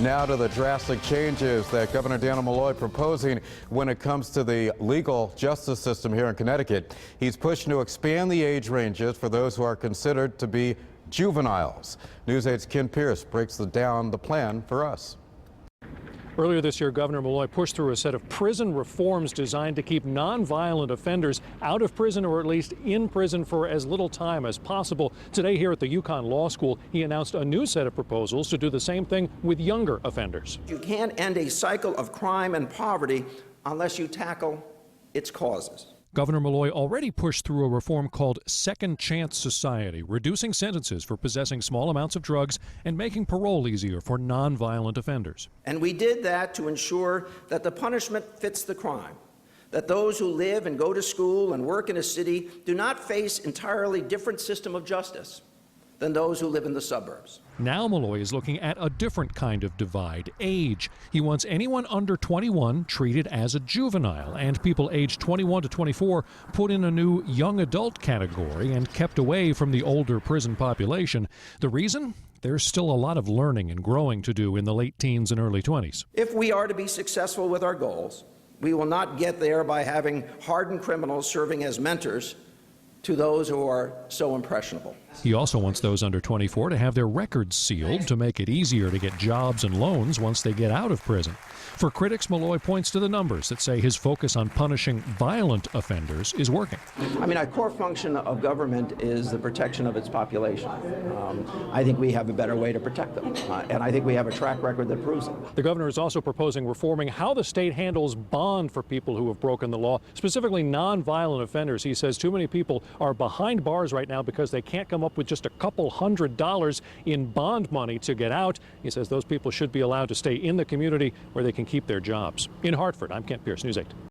Now to the drastic changes that Governor Dannel Malloy proposing when it comes to the legal justice system here in Connecticut. He's pushing to expand the age ranges for those who are considered to be juveniles. News 8's Ken Pierce breaks down the plan for us. Earlier this year, Governor Malloy pushed through a set of prison reforms designed to keep nonviolent offenders out of prison, or at least in prison for as little time as possible. Today here at the UConn Law School, he announced a new set of proposals to do the same thing with younger offenders. You can't end a cycle of crime and poverty unless you tackle its causes. Governor Malloy already pushed through a reform called Second Chance Society, reducing sentences for possessing small amounts of drugs and making parole easier for nonviolent offenders. And we did that to ensure that the punishment fits the crime, that those who live and go to school and work in a city do not face an entirely different system of justice than those who live in the suburbs. Now Malloy is looking at a different kind of divide, age. He wants anyone under 21 treated as a juvenile, and people aged 21 to 24 put in a new young adult category and kept away from the older prison population. The reason? There's still a lot of learning and growing to do in the late teens and early 20s. If we are to be successful with our goals, we will not get there by having hardened criminals serving as mentors to those who are so impressionable. He also wants those under 24 to have their records sealed to make it easier to get jobs and loans once they get out of prison. For critics, Malloy points to the numbers that say his focus on punishing violent offenders is working. I mean, a core function of government is the protection of its population. I think we have a better way to protect them, and I think we have a track record that proves it. The governor is also proposing reforming how the state handles bond for people who have broken the law, specifically nonviolent offenders. He says too many people are behind bars right now because they can't come up with just a couple $100 in bond money to get out. He says those people should be allowed to stay in the community where they can keep their jobs. In Hartford, I'm Kent Pierce, News 8.